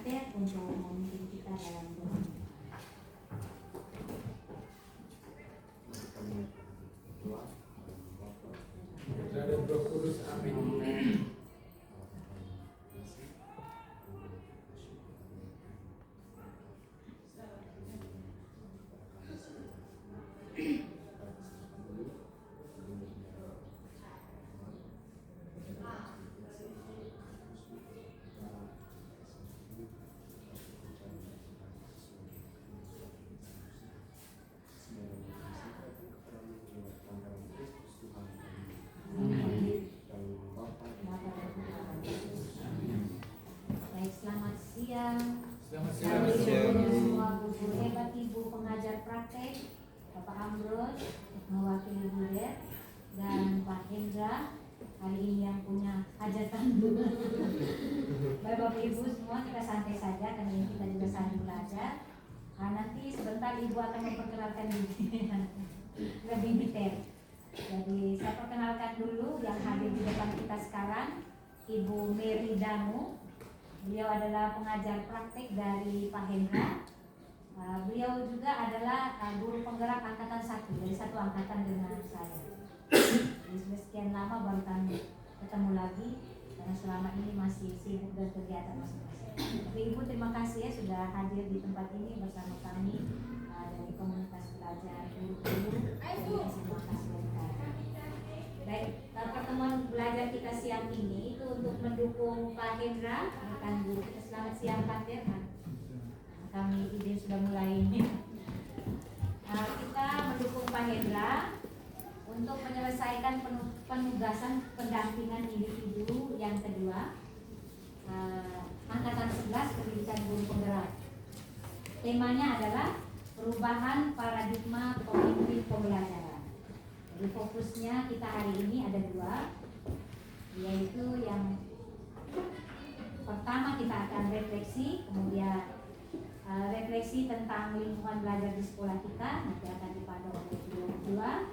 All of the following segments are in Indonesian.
Kanter untuk memimpin kita dalam doa. Putra dan Roh Kudus, amin. Baik, selamat siang. Selamat Kami siang. semua guru hebat, Ibu pengajar praktek, Bapak Ambrus mewakili Budet, dan Pak Hendra hari ini yang punya hajatan. Baik Bapak Ibu semua, kita santai saja karena ini kita juga sambil belajar. Nanti sebentar Ibu akan memperkenalkan diri lebih detail. Jadi saya perkenalkan dulu yang hadir di depan kita sekarang, Ibu Mary Danu. Beliau adalah pengajar praktik dari Pak Hendra. Beliau juga adalah guru penggerak angkatan 1, dari satu angkatan dengan saya. Jadi sudah sekian lama baru kami ketemu lagi karena selama ini masih sibuk dan kegiatan masing-masing. Tapi Ibu terima kasih ya sudah hadir di tempat ini bersama kami dari komunitas belajar guru-guru dari SMA Kasbenta. Baik, pertemuan belajar kita siang ini itu untuk mendukung Pak Hendra, rekan guru kita. Selamat siang Pak Hendra. Kami izin sudah mulai ini. Kita mendukung Pak Hendra untuk menyelesaikan penugasan pendampingan individu yang kedua, angkatan 11 pendidikan guru penggerak. Temanya adalah perubahan paradigma pemimpin pembelajaran. Jadi fokusnya kita hari ini ada 2, yaitu yang pertama kita akan refleksi, kemudian refleksi tentang lingkungan belajar di sekolah kita, nanti akan dipandu oleh beliau.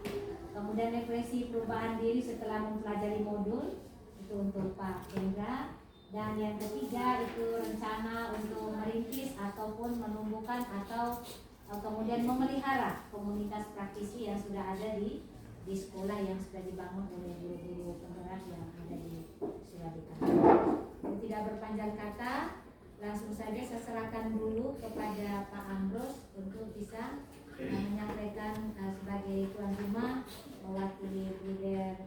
Kemudian refleksi perubahan diri setelah mempelajari modul, itu untuk Pak Hendra. Dan yang ketiga itu rencana untuk merintis ataupun menumbuhkan atau kemudian memelihara komunitas praktisi yang sudah ada di sekolah yang sudah dibangun oleh guru-guru penggerak yang ada di Sulawesi. Tidak berpanjang kata, langsung saja saya serahkan dulu kepada Pak Ambrus untuk bisa menyampaikan sebagai tuan rumah mewakili leader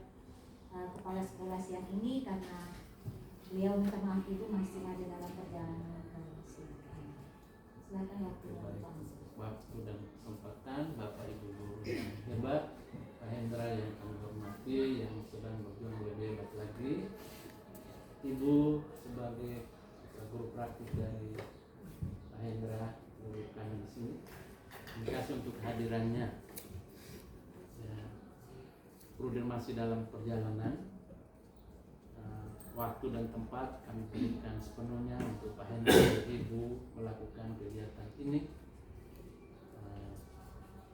kepala sekolah siang ini karena beliau minta maaf Ibu masih ada dalam perjalanan ke sini. Silakan waktu dan kesempatan Bapak Ibu guru yang hebat, Pak Hendra yang kami hormati, yang sedang berjuang lebih hebat lagi, Ibu sebagai guru praktik dari Pak Hendra, guru kami di sini. Terima kasih untuk kehadirannya. Ya, Pruden masih dalam perjalanan. Waktu dan tempat kami berikan sepenuhnya untuk Pak Hendra dan Ibu melakukan kegiatan ini.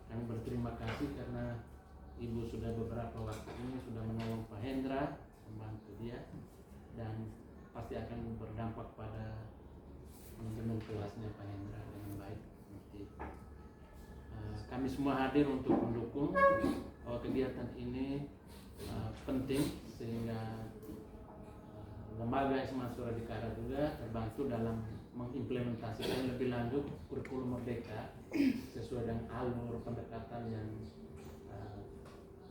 Kami berterima kasih karena Ibu sudah beberapa waktu ini sudah menolong Pak Hendra, membantu dia, dan pasti akan berdampak pada manajemen kelasnya Pak Hendra dengan baik. Kami semua hadir untuk mendukung kegiatan ini penting sehingga lembaga SMA Suradikara juga terbantu dalam mengimplementasikan lebih lanjut kurikulum Merdeka sesuai dengan alur pendekatan yang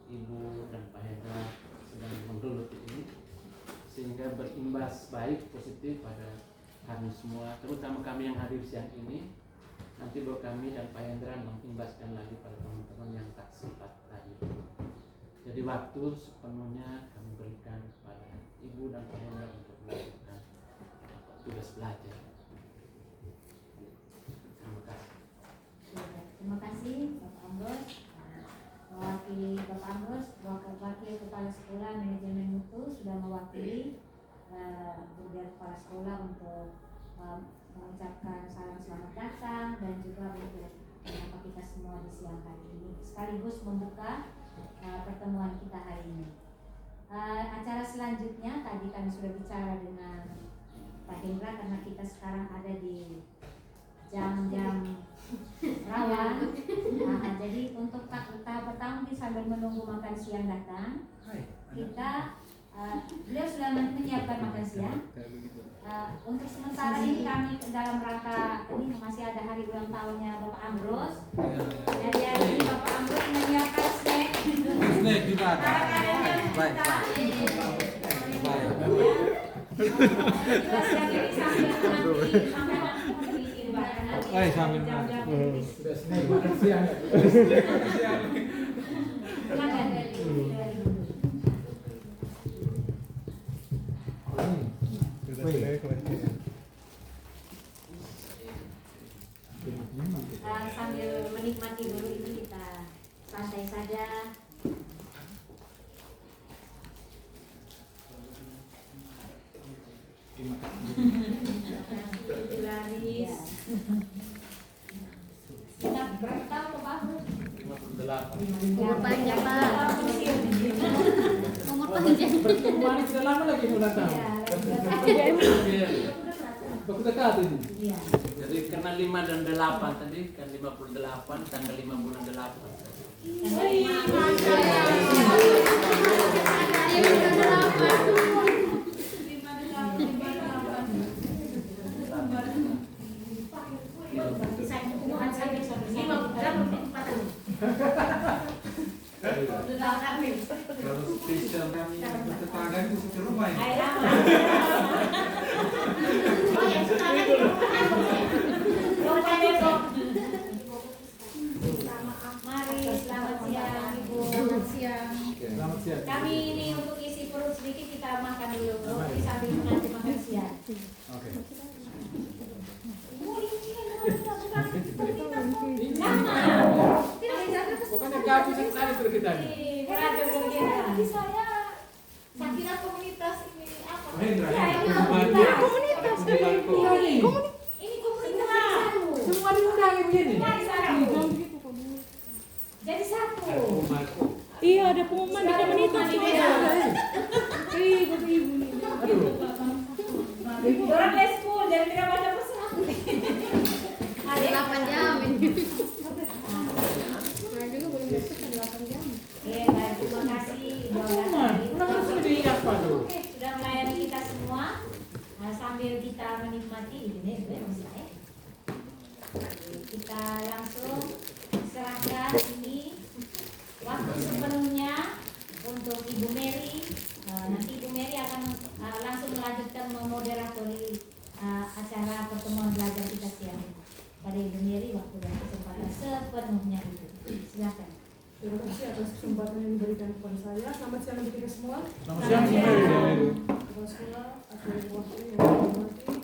Ibu dan Pak Hendra sedang menggeluti ini, sehingga berimbas baik positif pada kami semua, terutama kami yang hadir siang ini. Nanti bahwa kami dan Pak Hendra mengimbaskan lagi pada teman-teman yang tak sempat tadi. Jadi waktu sepenuhnya kami berikan kepada Ibu dan Pak Hendra untuk melakukan tugas belajar. Terima kasih. Terima kasih Bapak Ambrus. Mewakili Bapak Ambrus, wakil kepala sekolah manajemen mutu sudah mewakili kepala sekolah untuk mengucapkan salam selamat datang dan juga untuk menyapa kita semua di siang hari ini, sekaligus membuka pertemuan kita hari ini. Acara selanjutnya tadi kami sudah bicara dengan Pak Hendra, karena kita sekarang ada di jam-jam rawan. Nah, jadi untuk tahap pertama kita sambil menunggu makan siang datang, kita beliau sudah menyiapkan makan siang. Untuk sementara ini kami dalam rangka ini masih ada hari ulang tahunnya Bapak Ambrus. Jadi hari ini Bapak Ambrus menyiapkan snack. Snack juga ada. Baik. Sambil nanti. Sudah snack makan siang. Sambil menikmati dulu ini kita santai saja. Laris. Ingat berapa tahun Pak Bahrul? 58. Umur panjang Pak. Umur panjang. Kemarin sudah lama lagi ulang tahun. Baku dekat ini. Iya. Jadi karena 5 dan 8 tadi kan 58 tanggal 5 bulan 8. Kalau spesial kami tetangga itu satu rumah ya. Mari, selamat siang Ibu. Selamat siang. Kami ini untuk isi perut sedikit kita makan dulu, nanti sambil menanti makan siang. Oke. Pokoknya gak bisa sekali sudah kita. Saya kira komunitas ini apa? Hendra, Komunitas. Ini komunitas. semua diundang begini. Jadi satu. Iya, ada pengumuman di komunitas. Orang les school, jadi tidak baca pesan. Ada 8 jam ini. Saya juga boleh masuk ke 8 jam. Baik, terima kasih. Udah harus diingat Pak dulu. Sudah melayani kita semua. Nah, sambil kita menikmati ini, masih baik. Kita langsung serahkan ini waktu sepenuhnya untuk Ibu Mary. Nanti Ibu Mary akan langsung melanjutkan memoderatori acara pertemuan belajar kita siang ini. Pada Ibu Mary waktu dan kesempatan sepenuhnya itu. Silakan. Terima kasih atas kesempatan yang diberikan kepada saya. Selamat siang bagi kita semua. Selamat siang. Kepala sekolah, atau wakil yang saya hormati,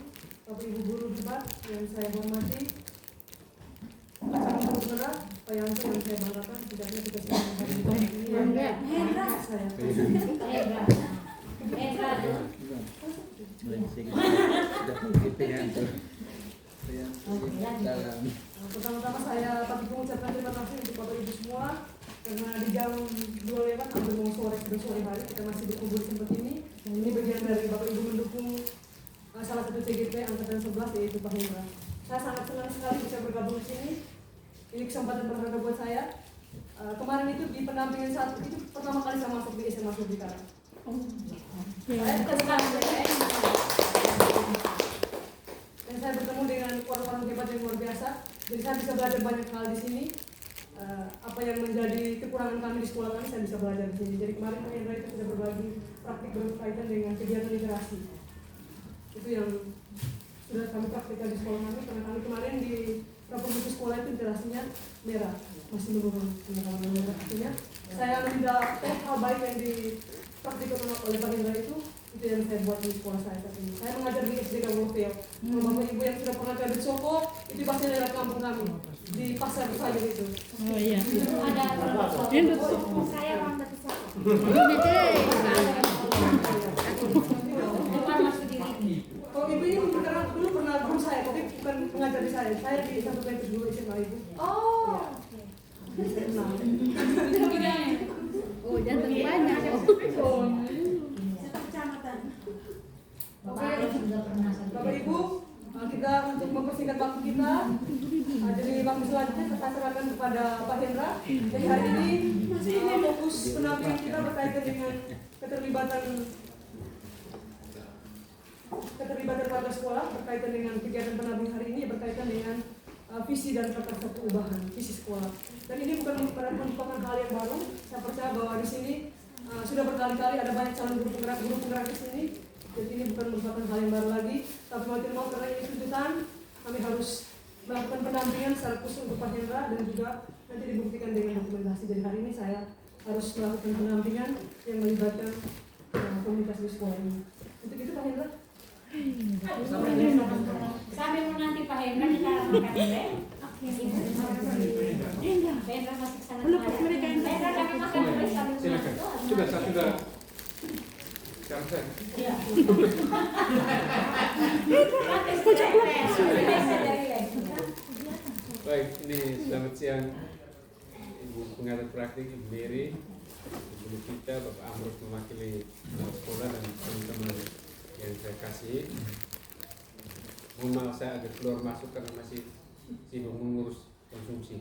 Bapak Ibu guru debat yang saya hormati, Pak Saudara, Pak Yanto yang saya banggakan, tidaknya kita semua yang hari ini. Hendra. Saya. Hendra tuh. Pertama-tama saya patut mengucapkan terima kasih untuk Bapak Ibu semua karena di jam 2 lewat hampir mau sore hari kita masih berkumpul di tempat ini. Dan ini bagian dari Bapak Ibu mendukung salah satu CGP angkatan 11 yaitu Pak Hendra. Saya sangat senang sekali bisa bergabung di sini. Ini kesempatan berharga buat saya. Kemarin itu di pendampingan saat itu pertama kali saya masuk di SMA Surabaya. Saya senang dan saya bertemu dengan orang-orang hebat yang luar biasa. Jadi saya bisa belajar banyak hal di sini. Apa yang menjadi kekurangan kami di sekolah kami saya bisa belajar di sini. Jadi kemarin Pak Hendra itu sudah berbagi praktik berkaitan dengan kegiatan literasi. Itu yang sudah kami praktikkan di sekolah kami karena kami kemarin di provinsi sekolah itu literasinya merah, masih menurun pengetahuan merah. Artinya saya tidak hal baik yang dipraktikkan oleh Pak Hendra itu yang saya buat di sekolah saya saat ini. Saya mengajar di SD Gabulpil. Bapak Ibu yang sudah pernah ke Soko itu pasti daerah kampung kami di pasar sayur itu. Oh iya. Ada Saya orang dari Soko. Bukan masuk diri. Kalau ibu ini karena dulu pernah guru saya, tapi bukan pengajar di saya. Saya di satu pentas dulu SMA ibu. Oh. Nah, Oh, jangan banyak. Bapak juga pernah sampai Bapak Ibu, kita untuk mempersingkat waktu kita, jadi waktu selanjutnya kita serahkan kepada Pak Hendra. Jadi hari ini fokus pendampingan kita berkaitan dengan keterlibatan warga sekolah berkaitan dengan kegiatan pendampingan hari ini berkaitan dengan visi dan kata perubahan visi sekolah. Dan ini bukan merupakan hal yang baru. Saya percaya bahwa di sini sudah berkali-kali ada banyak calon guru penggerak di sini. Jadi ini bukan merupakan hal yang baru lagi. Tapi mau tidak mau karena ini tuntutan, kami harus melakukan pendampingan secara khusus untuk Pak Hendra dan juga nanti dibuktikan dengan dokumentasi. Jadi hari ini saya harus melakukan pendampingan yang melibatkan komunitas di sekolah ini. Untuk itu Pak Hendra. Sambil menanti Pak Hendra kita makan dulu. Hendra masih sangat mereka Hendra kami makan dulu sambil Silakan. Sudah, saya sudah. Sekarang saya. Iya. Baik, ini selamat siang Ibu pengajar praktik Ibu Mary, Ibu kita, Bapak Amrus mewakili sekolah dan teman-teman yang saya kasih. Mohon maaf saya agak keluar masuk karena masih sibuk mengurus konsumsi.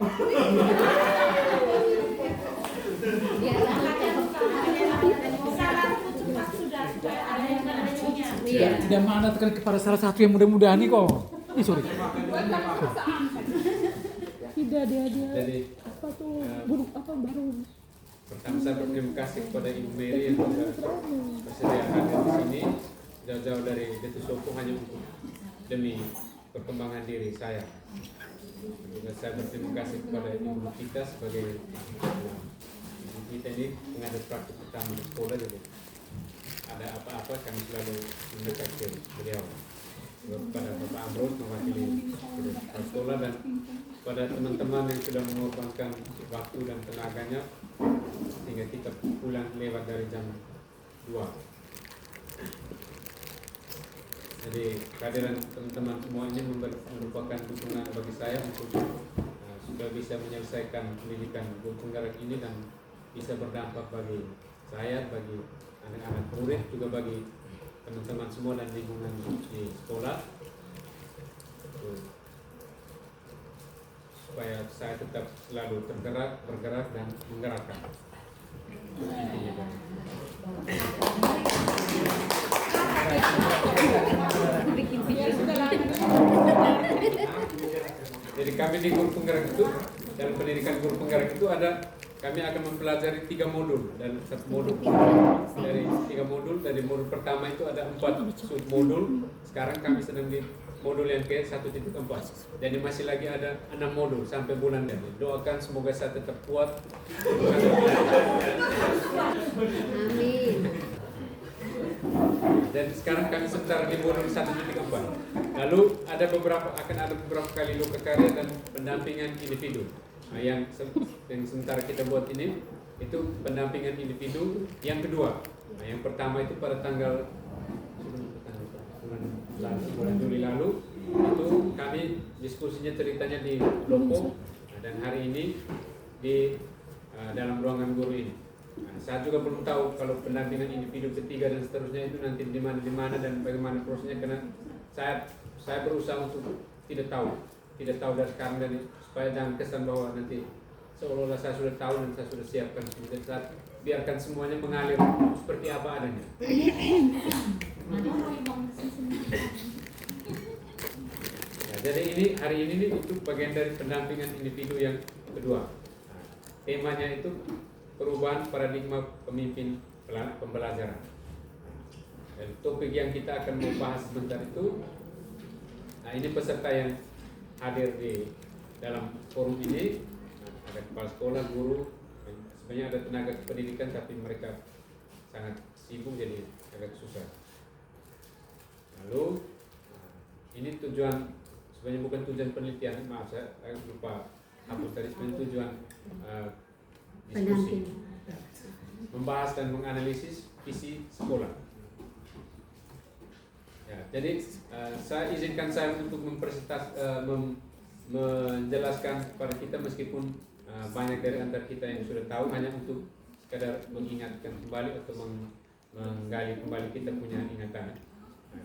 Tidak menandatkan kepada salah satu yang mudah-mudahan nih kok. Sorry. Tidak dia Jadi apa tuh buruk apa baru. pertama saya berterima kasih kepada Ibu Mary yang sudah bersedia hadir di sini jauh-jauh dari Detusopo hanya untuk demi perkembangan diri saya. Juga saya berterima kasih kepada Ibu kita sebagai Ibu kita ini pengajar praktik pertama di sekolah, jadi ada apa-apa kami selalu mendekat ke beliau. Kepada Bapak Amrus mewakili sekolah dan pada teman-teman yang sudah mengorbankan waktu dan tenaganya sehingga kita pulang lewat dari jam 2. Jadi kehadiran teman-teman semua ini merupakan dukungan bagi saya untuk supaya bisa menyelesaikan pendidikan guru penggerak ini dan bisa berdampak bagi saya, bagi anak-anak murid, juga bagi teman-teman semua dan lingkungan di sekolah, supaya saya tetap selalu bergerak dan menggerakkan. Jadi kami di guru penggerak itu, dalam pendidikan guru penggerak itu kami akan mempelajari 3 modul dan satu modul dari 3 modul. Dari modul pertama itu ada 4 sub modul. Sekarang kami sedang di modul yang ke 1.4. Jadi masih lagi ada 6 modul sampai bulan Juni. Doakan semoga saya tetap kuat. Amin. Dan sekarang kami sebentar di modul 1.4. Lalu akan ada beberapa kali loka karya dan pendampingan individu. Nah, yang sementara kita buat ini itu pendampingan individu yang kedua. Nah, yang pertama itu pada tanggal bulan Juli lalu itu kami diskusinya ceritanya di Lopo, dan hari ini di dalam ruangan guru ini. Nah, saya juga belum tahu kalau pendampingan individu ketiga dan seterusnya itu nanti di mana dan bagaimana prosesnya, karena saya berusaha untuk tidak tahu dari sekarang, dari supaya jangan kesan bahwa nanti seolah-olah saya sudah tahu dan saya sudah siapkan. Kemudian saya biarkan semuanya mengalir seperti apa adanya. Ya, jadi hari ini itu bagian dari pendampingan individu yang kedua. Nah, temanya itu perubahan paradigma pemimpin pembelajaran. Dan topik yang kita akan membahas sebentar itu, nah ini peserta yang hadir di dalam forum ini, ada kepala sekolah, guru, sebenarnya ada tenaga pendidikan tapi mereka sangat sibuk jadi agak susah. Lalu ini sebenarnya bukan tujuan penelitian, maaf saya lupa hapus tadi, sebenarnya tujuan diskusi, membahas dan menganalisis visi sekolah. Ya, jadi saya izinkan saya untuk menjelaskan kepada kita, meskipun banyak dari antara kita yang sudah tahu, hanya untuk sekadar mengingatkan kembali atau menggali kembali kita punya ingatan.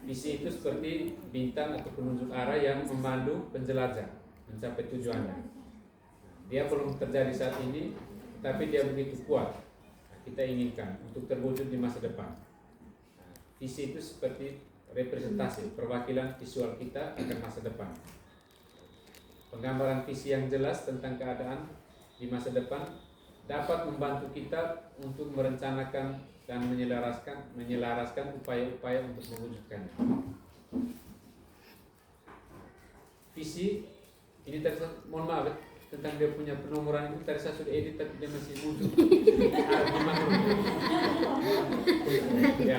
Visi itu seperti bintang atau penunjuk arah yang memandu penjelajah mencapai tujuannya. Dia belum terjadi saat ini, tapi dia begitu kuat. Kita inginkan untuk terwujud di masa depan. Visi itu seperti representasi, perwakilan visual kita akan masa depan. Penggambaran visi yang jelas tentang keadaan di masa depan dapat membantu kita untuk merencanakan dan menyelaraskan upaya-upaya untuk mewujudkannya. Visi ini tadi, mohon maaf tentang dia punya penomoran itu tadi saya sudah edit tapi dia masih muncul. Ya.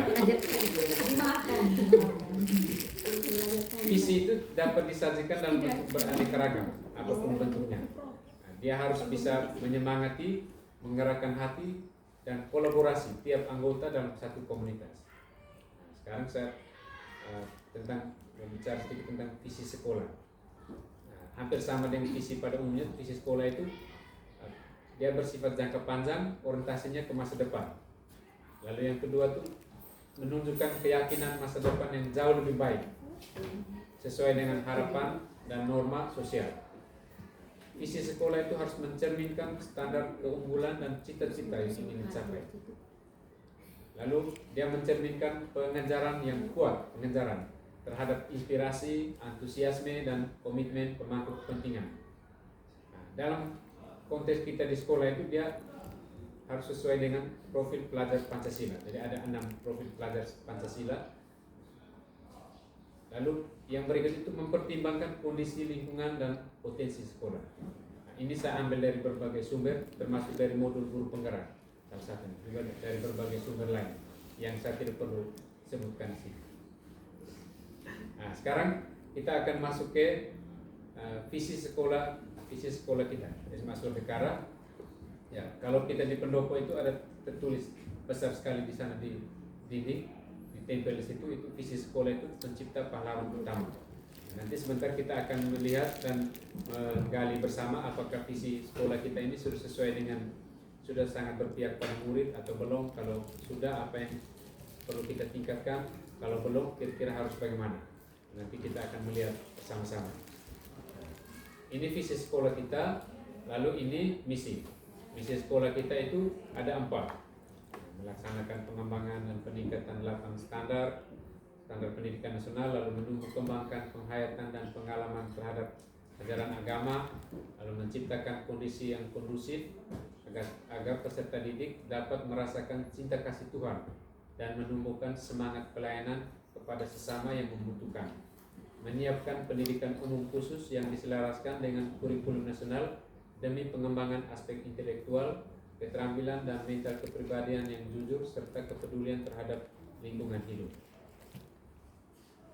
Visi itu dapat disajikan dalam bentuk beraneka ragam apapun bentuknya. Nah, dia harus bisa menyemangati, menggerakkan hati dan kolaborasi tiap anggota dalam satu komunitas. Nah, sekarang saya bicara sedikit tentang visi sekolah. Nah, hampir sama dengan visi pada umumnya. Visi sekolah itu dia bersifat jangka panjang, orientasinya ke masa depan. Lalu yang kedua itu menunjukkan keyakinan masa depan yang jauh lebih baik sesuai dengan harapan dan norma sosial. Visi sekolah itu harus mencerminkan standar keunggulan dan cita-cita yang ingin dicapai. Lalu dia mencerminkan pengejaran yang kuat, pengejaran terhadap inspirasi, antusiasme, dan komitmen pemangku kepentingan. Nah, dalam konteks kita di sekolah itu dia harus sesuai dengan profil pelajar Pancasila. Jadi ada 6 profil pelajar Pancasila. Lalu yang berikut itu mempertimbangkan kondisi lingkungan dan potensi sekolah. Nah, ini saya ambil dari berbagai sumber, termasuk dari modul guru penggerak, salah satu, juga dari berbagai sumber lain yang saya tidak perlu sebutkan di sini. Nah, sekarang kita akan masuk ke visi sekolah kita, SMA Surdekara. Ya, kalau kita di pendopo itu ada tertulis besar sekali di sana di dinding. Tempel di situ itu visi sekolah itu pencipta pahlawan utama. Nanti sebentar kita akan melihat dan menggali bersama apakah visi sekolah kita ini sudah sesuai dengan, sudah sangat berpihak pada murid atau belum. Kalau sudah, apa yang perlu kita tingkatkan, kalau belum kira-kira harus bagaimana. Nanti kita akan melihat bersama-sama. Ini visi sekolah kita, lalu ini misi. Misi sekolah kita itu ada 4. Melaksanakan pengembangan dan peningkatan 8 standar pendidikan nasional, lalu menumbuh kembangkan penghayatan dan pengalaman terhadap ajaran agama, lalu menciptakan kondisi yang kondusif agar peserta didik dapat merasakan cinta kasih Tuhan dan menumbuhkan semangat pelayanan kepada sesama yang membutuhkan, menyiapkan pendidikan umum khusus yang diselaraskan dengan kurikulum nasional demi pengembangan aspek intelektual, keterampilan dan mental kepribadian yang jujur serta kepedulian terhadap lingkungan hidup.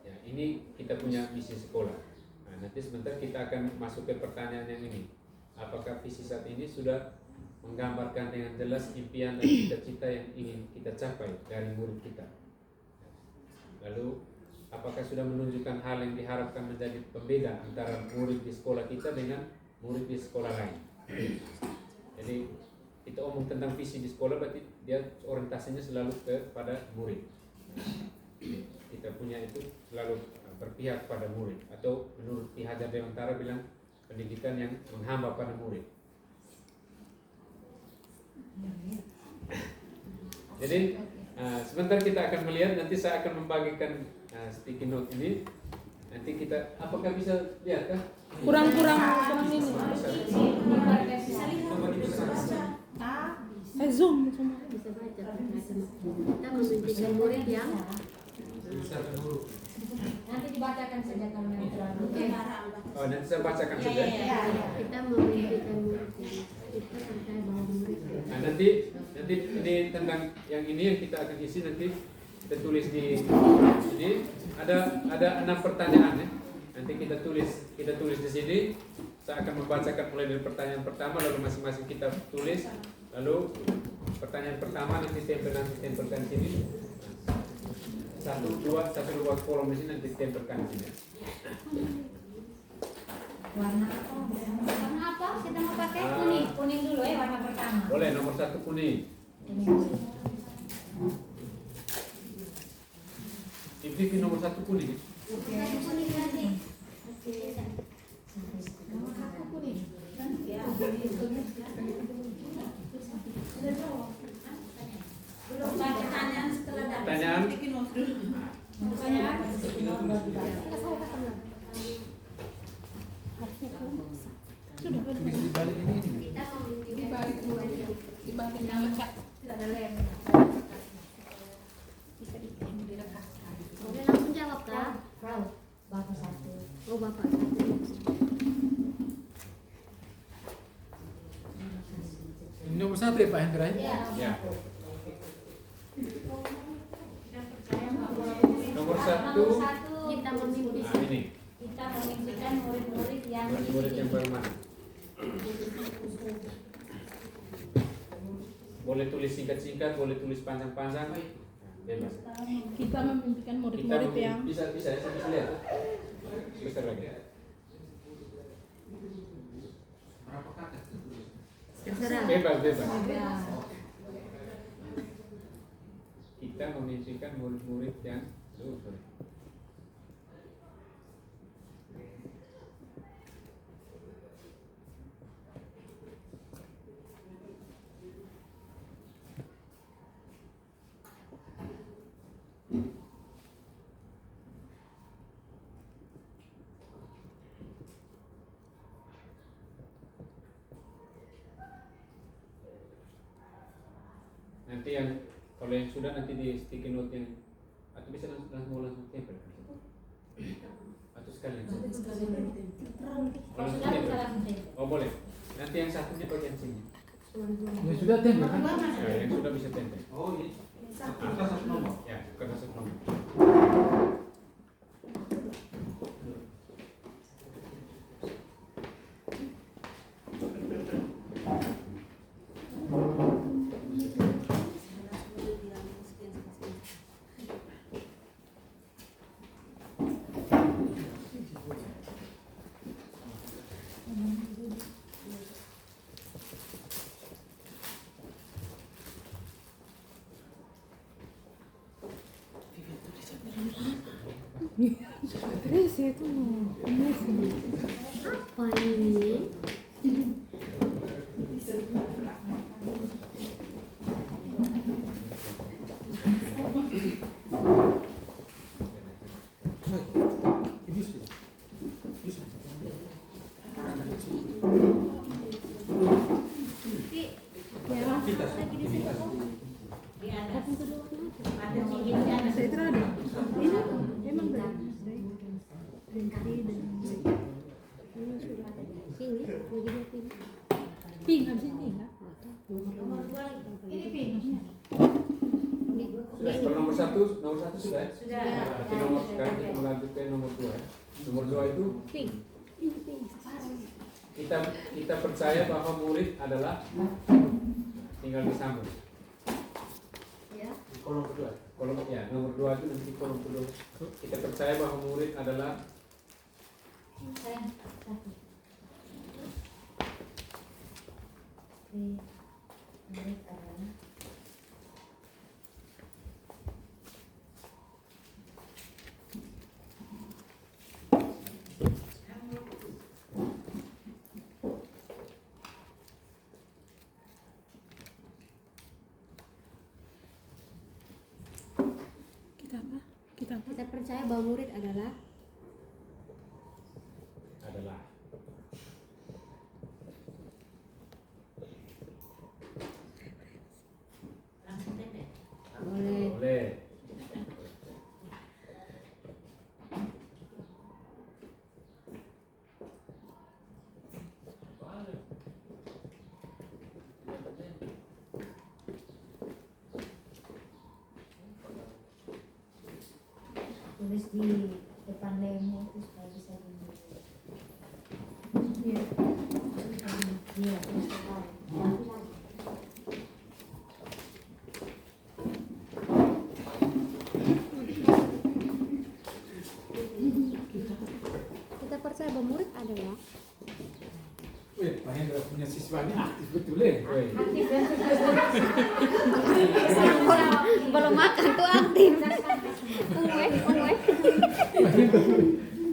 Ya, ini kita punya misi sekolah. Nah, nanti sebentar kita akan masuk ke pertanyaan yang ini. Apakah visi saat ini sudah menggambarkan dengan jelas impian dan cita-cita yang ingin kita capai dari murid kita? Lalu, apakah sudah menunjukkan hal yang diharapkan menjadi pembeda antara murid di sekolah kita dengan murid di sekolah lain? Jadi kita omong tentang visi di sekolah berarti dia orientasinya selalu kepada murid. Kita punya itu selalu berpihak pada murid, atau menurut Ki Hajar Dewantara bilang pendidikan yang menghamba pada murid. Jadi sebentar kita akan melihat, nanti saya akan membagikan sticky note ini. Nanti kita, apakah bisa lihat kan? Kurang ini. Zoom semua. Bisa baca. Kita memimpikan murid yang Nanti dibacakan saja kalau yang terlalu. Oh, nanti saya bacakan saja. kita memimpikan murid yang kita percaya bahwa murid. Nah, nanti ini tentang yang ini yang kita akan isi, nanti kita tulis di sini. Ada 6 pertanyaan ya. Nanti kita tulis di sini. Saya akan membacakan mulai dari pertanyaan pertama, lalu masing-masing kita tulis. Lalu pertanyaan pertama nanti tempelkan sini. 1, 2 kolom di sini nanti tempelkan di sini. Warna apa? Kita mau pakai kuning dulu ya, warna pertama. Boleh, nomor 1 kuning. TV nomor 1 kuning. Satu kuning lagi. Pertanyaan setelah Pertanyaan. Dibalik ini. Udah langsung jawab kak. Bapak satu. Oh bapak. Ini nomor 1 ya Pak Hendra? Iya. Ya. Nomor 1 Kita memimpin. ini. Kita memimpikan murid-murid yang Murid-murid yang bermana. Boleh tulis singkat-singkat, boleh tulis panjang-panjang. Bebas. Kita memimpikan Kita murid-murid yang bisa ya, saya bisa lihat. Sebentar lagi. Berapa kata? Terserah. Bebas. Kita memimpikan murid-murid yang sorry. Nanti yang kalau yang sudah nanti di sticky note yang atau bisa langsung tempel atau sekalian. Kalau sudah bisa langsung deh. Oh boleh. Nanti yang satunya bagian sini. Ya sudah tempel kan? Ya, yang sudah bisa tempel. Oh ini. Atas satu nomor. Ya, bukan satu nomor. Apa ini? saya itu ada. Ini emang berarti Sini, wujudnya sini. pink habis ini kan? Ini pin. Sudah, kalau nomor satu sudah. Sudah. Berarti nomor sekarang kita melanjutkan nomor 2. Nomor 2 itu Pink. Ini pink. kita percaya bahwa murid adalah tinggal disambung. Ya. Kolom kedua. Kolom ya, nomor 2 itu nanti kolom kedua. Kita percaya bahwa murid adalah Sayang, satu. Murid adalah Kita apa? Kita apa? Kita percaya bahwa murid adalah langsung tenda. boleh. boleh. Tulis di depan lemnya itu supaya bisa di. Iya. Iya, terus sekali. Kita percaya bahwa murid adalah Wih, Pak Hendra punya siswanya aktif betul ya? Woi. Aktif dan belum makan tuh aktif.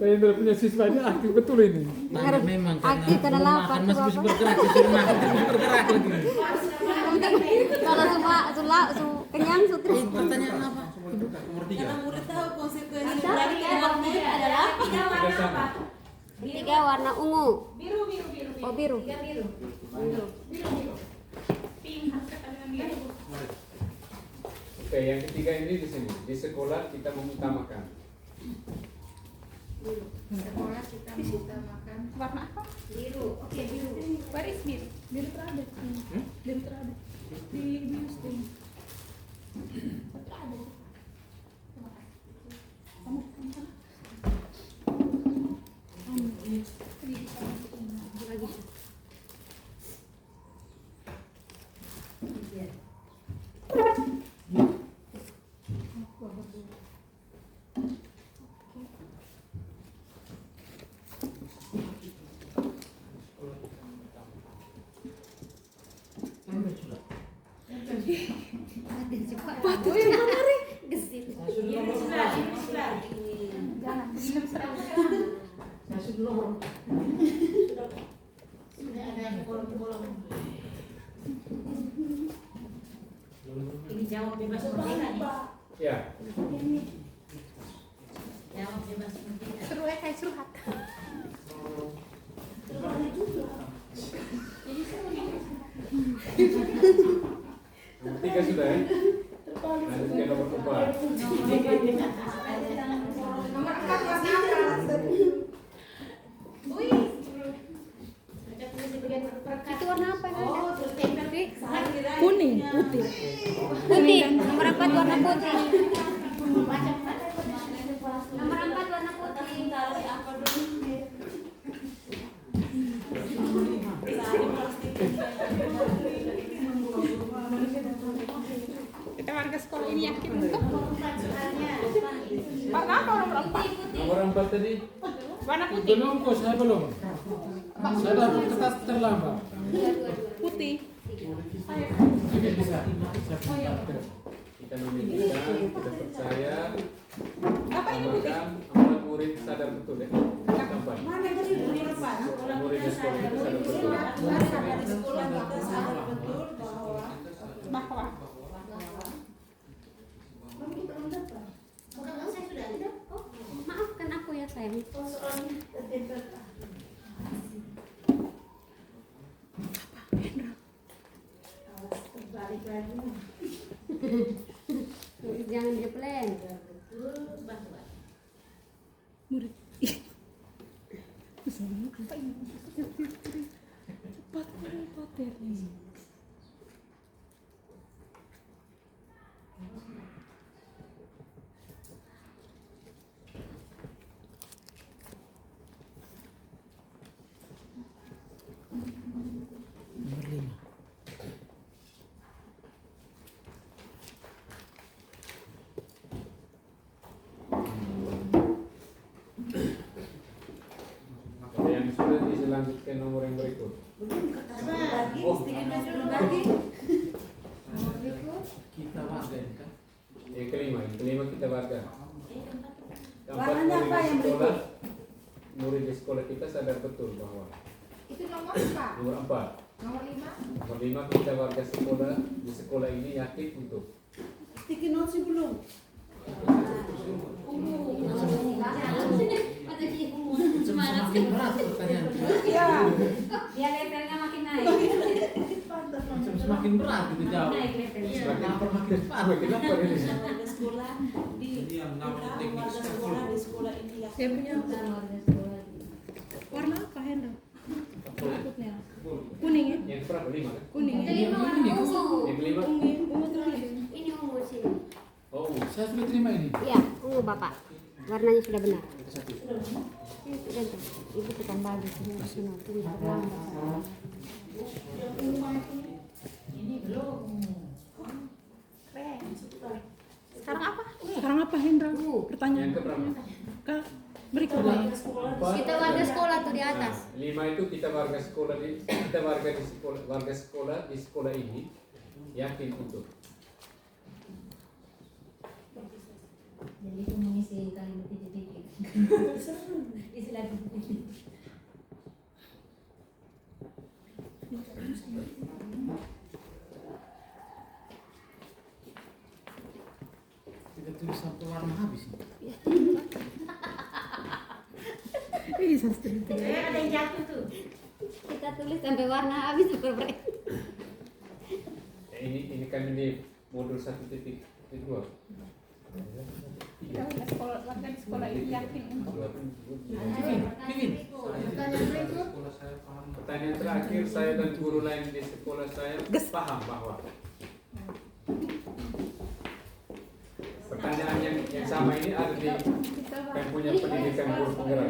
Pak Hendra punya siswanya aktif betul ini. Banyak memang aktif karena belum lapar makan tuh, masih bisa Bapak. bergerak, disuruh makan terus bergerak lagi. Kalau kenyang sutri. Pertanyaan apa? Nomor 3. Karena murid tahu konsekuensi Tiga dari keluarnya adalah tiga warna apa? Tiga warna ungu. Biru, biru, biru. Oh, biru. Tiga biru. Biru. Biru. Pink. Biru. Oke, yang ketiga ini di sini. Di sekolah kita mengutamakan. Sekolah kita mengutamakan warna apa? Biru. Oke, biru. Where is biru? Biru terada. Biru terada. Di biru sting. Terada. Kamu Lagi. Ini jawab bebas merdeka nih. Ya, Jawab bebas merdeka. suruh kayak suruhat. nomor 3 sudah ya. Lanjut ke nomor 4. nomor 4 warna apa? Itu warna apa yang ada? Kuning, putih. Putih. Nomor 4 warna putih. Nomor 4 warna putih. Kita warga sekolah ini yakin untuk warna apa nomor 4? Nomor 4 tadi. Warna putih. Belum kok, saya belum. Saya dapat kertas terlambat. Putih. Oke, bisa. Kita memilihkan, kita percaya, Apa ini putih? amalkan 4 murid sadar betul ya. Sampai. Mana tadi nomor 4? Murid di sekolah itu sadar betul. Di sekolah kita sadar betul bahwa Oh, maafkan aku ya sayang. balik lagi. Jangan dipleng. Murid. Apa ini? Cepat repot ya. Nomor 5. Oke, yang sudah diselanjutkan nomor yang berikut. Lagi, sedikit dulu lagi. Kita warga ini kan. Yang kelima kita warga. Keempat, Warnanya apa yang berikut? Murid di sekolah kita sadar betul bahwa Itu nomor 4. nomor 4. Nomor 5. Nomor 5 kita warga sekolah di sekolah ini yakin untuk Sticky notes belum. Semakin berat pertanyaan. Iya. Biar levelnya makin naik. Semakin berat itu jawab. Naik levelnya. semakin Lapar makin cepat. semakin lapar ini. Warga sekolah di warga sekolah di sekolah ini ya. Saya punya Bukan warga sekolah. warna apa Hendra? Berikutnya. Kuning ya? Yang berapa? 5 kan? Kuning. Kelima warna ungu. Yang kelima? Ungu terus. Ini ungu sini. Oh, Saya sudah terima ini. Iya, ungu Bapak. Warnanya sudah benar. satu. Sudah tuh. Ibu tukang bagi sini sini. Ini terlambat. Ini belum. Sekarang apa? Sekarang apa Hendra? Pertanyaan. Yang keberapa? Ke berikutnya. Kita warga sekolah tuh di atas. 5 itu kita warga sekolah di sekolah ini yakin untuk Jadi itu mengisi kalimat titik-titik. Istilah Kita tulis sampai warna habis. Ih, sastra. ada yang jatuh tuh. Kita tulis sampai warna habis seperti Ini kami di modul 1.2. Kita udah sekolah, warga di sekolah ini yakin untuk Sekolah saya paham. Pertanyaan terakhir, saya dan guru lain di sekolah saya paham bahwa pertanyaan yang sama ini ada di yang punya pendidikan guru penggerak.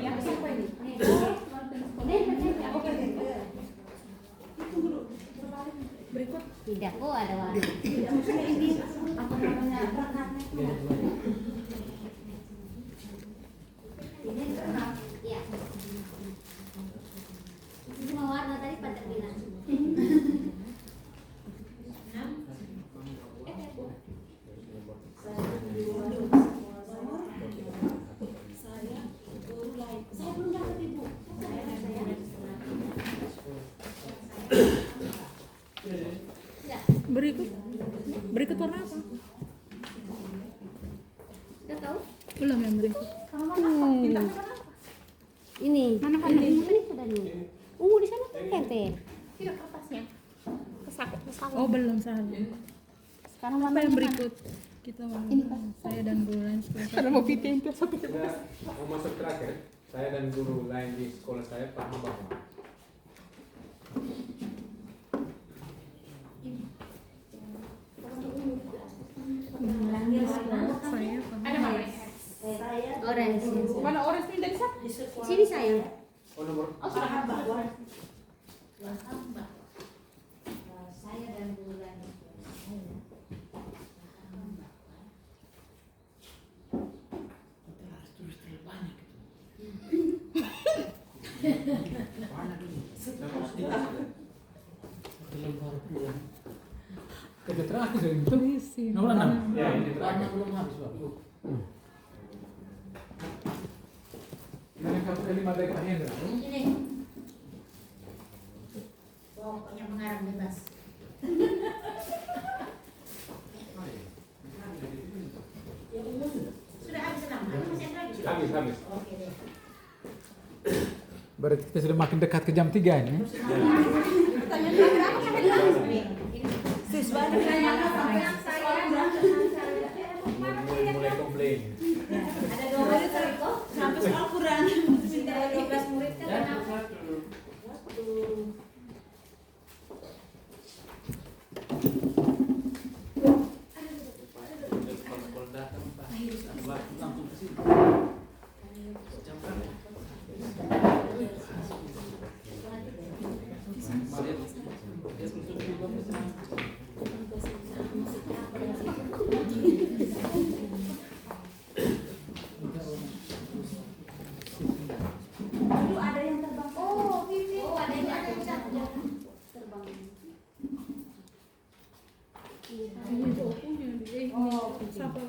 berikut. tidak kok ada warna. Maksudnya ini apa namanya perangkatnya itu. Ini kenal. Ya. Cuma warna tadi pada bilang. Saya guru lain. Saya belum dapat ibu. Berikut warna apa? Kita tahu? Belum yang berikut. Ini. Mana ini sudah nih. Ungu di sana kan tempe. Tidak kertasnya. Oh, belum salah. Sekarang Apa warna yang berikut? Kita mau saya dan guru lain sekolah. Karena mau tempe sampai Sudah mau masuk terakhir, saya dan guru lain di sekolah saya paham bahwa saya Ada mana? orange. mana orange ini dari sana? Sini sayang. oh nomor Oh, sudah hamba. Saya dan guru lain. Kita terakhir itu Tulisin. nomor 6. ya ini terakhir. Belum habis, Pak. Yang kalimat dari Pak Hendra. Ini. Pokoknya mengarang bebas. Sudah habis enam. Masih ada lagi. Habis. Oke deh. Berarti kita sudah makin dekat ke jam 3 ini. Siswa Mulai komplain. Ada 12 kok. sampai soal Quran. Sudah 12 murid kan kenapa? Kalau datang Pak, ada waktu langsung ke sini. Jam berapa? Dia tutup juga misalnya. Dulu ada yang terbang. Oh, Vivi. Oh, ada yang terbang. Ini dokunya. Oh, Siapa?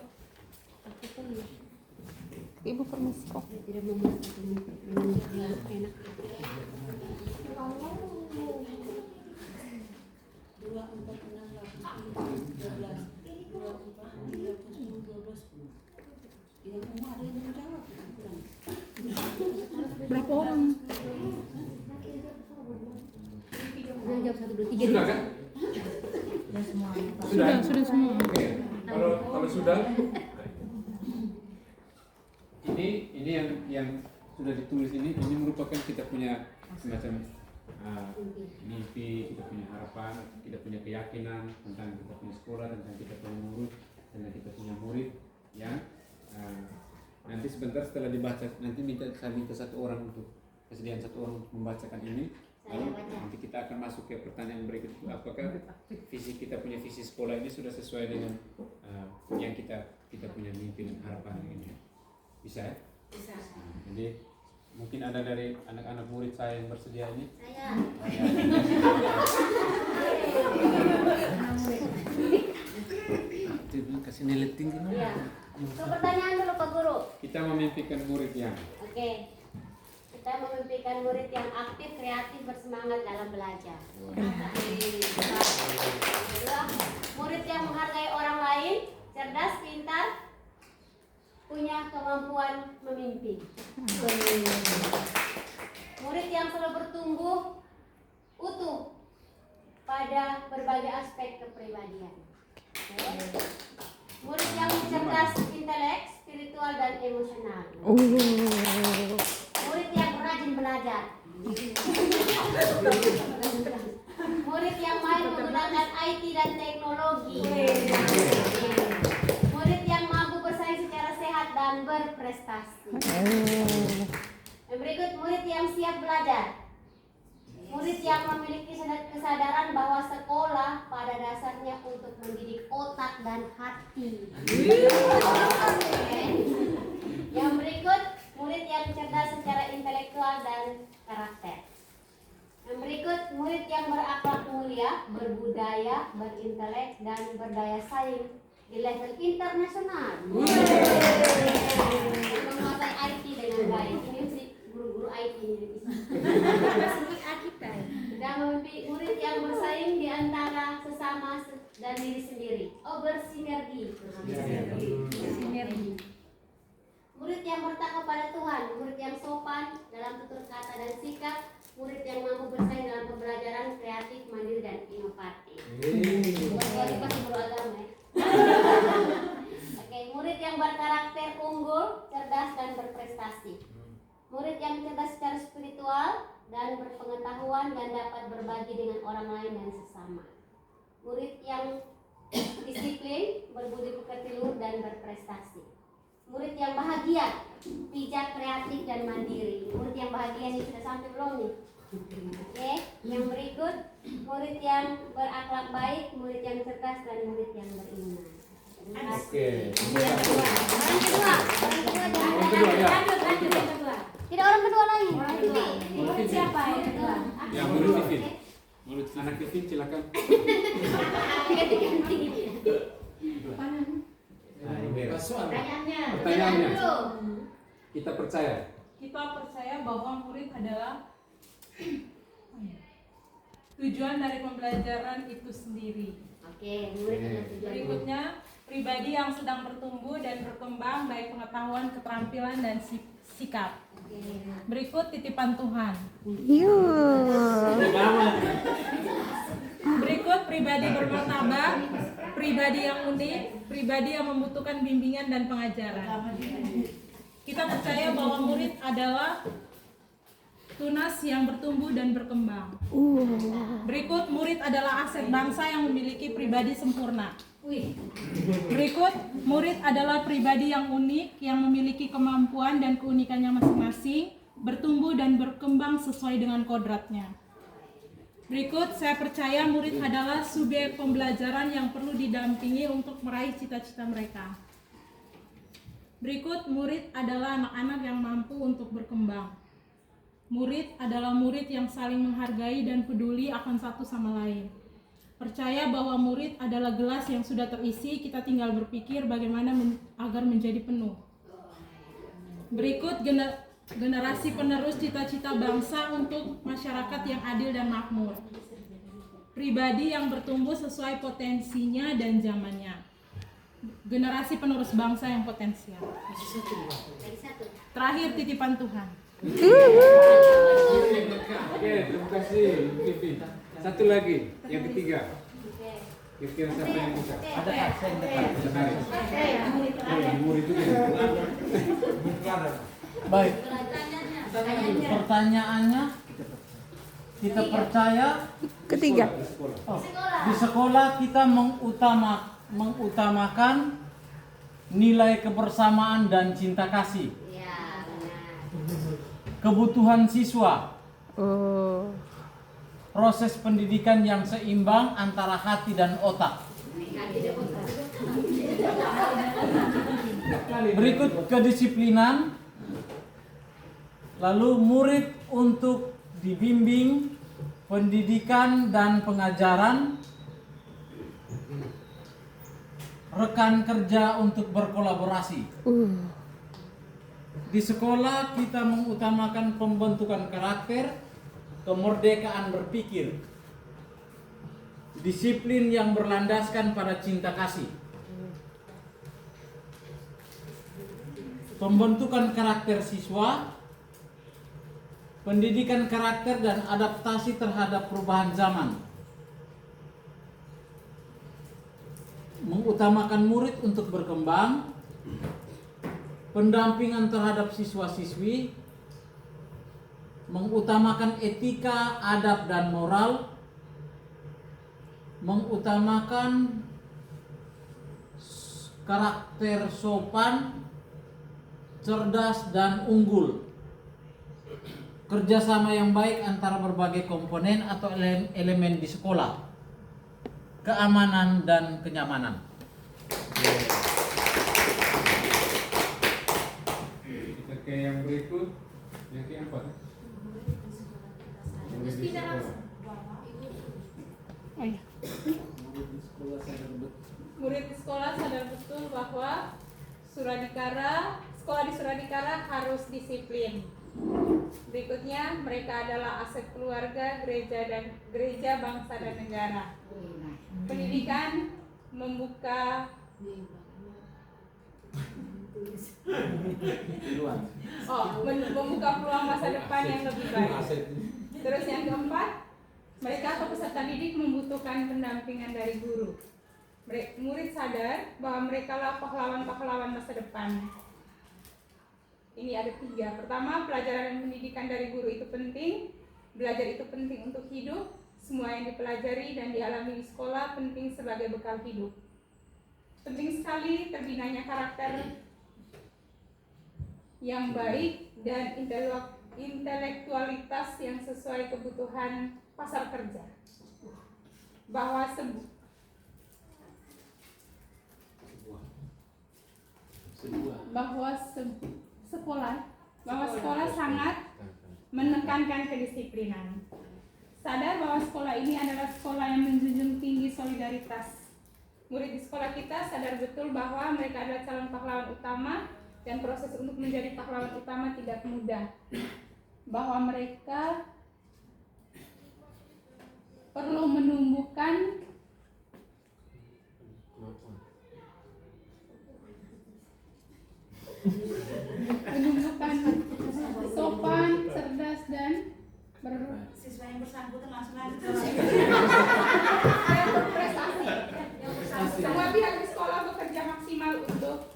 Ibu permisi kok. Tidak mau masak minum enak. 2, 4, 6, 8, 12. 2, 4, 6, 12. Yang semua ada yang menjawab. Berapa orang? Udah jawab 1, 2, 3. Sudah kan? Sudah semua. Oke. Kalau sudah, ini yang sudah ditulis ini merupakan kita punya semacam mimpi, kita punya harapan, kita punya keyakinan tentang kita punya sekolah, tentang kita punya murid, tentang kita punya murid yang nanti sebentar setelah dibaca nanti saya minta satu orang untuk kesediaan satu orang untuk membacakan ini. Lalu nanti kita akan masuk ke pertanyaan berikut itu, apakah visi kita punya visi sekolah ini sudah sesuai dengan yang kita punya mimpi dan harapan ini. Bisa ya? Bisa. Jadi mungkin ada dari anak-anak murid saya yang bersedia ini. Saya. Dia bilang kasih nilai tinggi. Iya. Ke pertanyaan dulu Pak Guru. Kita memimpikan murid yang Oke. Kita memimpikan murid yang aktif, kreatif, bersemangat dalam belajar. Kedua, murid yang menghargai orang lain, cerdas, pintar, punya kemampuan memimpin. Murid yang selalu bertumbuh utuh pada berbagai aspek kepribadian. Murid yang cerdas, intelek, spiritual, dan emosional. Murid yang rajin belajar. Murid yang mahir menggunakan IT dan teknologi. Murid yang mampu bersaing secara sehat dan berprestasi. Yang berikut, murid yang siap belajar. Murid yang memiliki kesadaran bahwa sekolah pada dasarnya untuk mendidik otak dan hati. Yang berikut, murid yang cerdas secara intelektual dan karakter. Yang berikut, murid yang berakhlak mulia, berbudaya, berintelek, dan berdaya saing di level internasional. Menguasai IT dengan baik. Ini mesti guru-guru IT ini. Dan memiliki murid yang bersaing di antara sesama dan diri sendiri. Oh, bersinergi. Murid yang bertakwa pada Tuhan, murid yang sopan dalam tutur kata dan sikap, murid yang mampu bersaing dalam pembelajaran, kreatif, mandiri, dan inovatif. Pasti guru agama ya. Oke, murid yang berkarakter unggul, cerdas, dan berprestasi. Murid yang cerdas secara spiritual dan berpengetahuan dan dapat berbagi dengan orang lain dan sesama. Murid yang disiplin, berbudi pekerti luhur, dan berprestasi. Murid yang bahagia, bijak, kreatif, dan mandiri. Murid yang bahagia ini sudah sampai belum nih? Oke, yang berikut, murid yang berakhlak baik, murid yang cerdas, dan murid yang beriman. Oke. Yang kedua, lanjut. Tidak orang kedua lagi. Murid siapa yang kedua? Ya, murid Vivin. Murid anak Vivin silakan. Pertanyaannya. Kita percaya. Kita percaya bahwa murid adalah tujuan dari pembelajaran itu sendiri. Oke, murid adalah tujuan. Berikutnya, pribadi yang sedang bertumbuh dan berkembang baik pengetahuan, keterampilan, dan sikap. Berikut titipan Tuhan. Berikut pribadi bermartabat, pribadi yang unik, pribadi yang membutuhkan bimbingan dan pengajaran. Kita percaya bahwa murid adalah tunas yang bertumbuh dan berkembang. Berikut, murid adalah aset bangsa yang memiliki pribadi sempurna. Berikut, murid adalah pribadi yang unik yang memiliki kemampuan dan keunikannya masing-masing, bertumbuh dan berkembang sesuai dengan kodratnya. Berikut, saya percaya murid adalah subjek pembelajaran yang perlu didampingi untuk meraih cita-cita mereka. Berikut, murid adalah anak-anak yang mampu untuk berkembang. Murid adalah murid yang saling menghargai dan peduli akan satu sama lain. Percaya bahwa murid adalah gelas yang sudah terisi, kita tinggal berpikir bagaimana agar menjadi penuh. Berikut generasi penerus cita-cita bangsa untuk masyarakat yang adil dan makmur. Pribadi yang bertumbuh sesuai potensinya dan zamannya. Generasi penerus bangsa yang potensial. Terakhir, titipan Tuhan. Oke, terima kasih Vivi. Satu lagi, yang ketiga. Kira-kira siapa yang bisa? Ada saya yang dekat. Murid itu Baik. Pertanyaannya, kita percaya Ketiga. di sekolah kita mengutamakan nilai kebersamaan dan cinta kasih. Ya, benar. Kebutuhan siswa. Proses pendidikan yang seimbang antara hati dan otak. Berikut kedisiplinan. Lalu murid untuk dibimbing, pendidikan dan pengajaran. Rekan kerja untuk berkolaborasi. Di sekolah kita mengutamakan pembentukan karakter, kemerdekaan berpikir, disiplin yang berlandaskan pada cinta kasih. Pembentukan karakter siswa, pendidikan karakter dan adaptasi terhadap perubahan zaman. Mengutamakan murid untuk berkembang, pendampingan terhadap siswa-siswi, mengutamakan etika, adab dan moral, mengutamakan karakter sopan, cerdas dan unggul, kerjasama yang baik antara berbagai komponen atau elemen di sekolah, keamanan dan kenyamanan. Kita ke yang berikut, yang keempat. Terus tidak langsung. Murid di sekolah sadar betul bahwa sekolah di Suradikara harus disiplin. Berikutnya, mereka adalah aset keluarga, gereja, bangsa dan negara. Pendidikan membuka membuka peluang masa depan yang lebih baik. Terus yang keempat, mereka atau peserta didik membutuhkan pendampingan dari guru. Murid sadar bahwa mereka lah pahlawan-pahlawan masa depan. Ini ada 3. Pertama, pelajaran dan pendidikan dari guru itu penting. Belajar itu penting untuk hidup. Semua yang dipelajari dan dialami di sekolah penting sebagai bekal hidup. Penting sekali terbinanya karakter yang baik dan intelektualitas yang sesuai kebutuhan pasar kerja. Bahwa sekolah sangat menekankan kedisiplinan. Sadar bahwa sekolah ini adalah sekolah yang menjunjung tinggi solidaritas. Murid di sekolah kita sadar betul bahwa mereka adalah calon pahlawan utama dan proses untuk menjadi pahlawan utama tidak mudah. Bahwa mereka perlu menumbuhkan sopan, cerdas dan Siswa yang bersangkutan langsung berprestasi. Semua pihak di sekolah bekerja maksimal untuk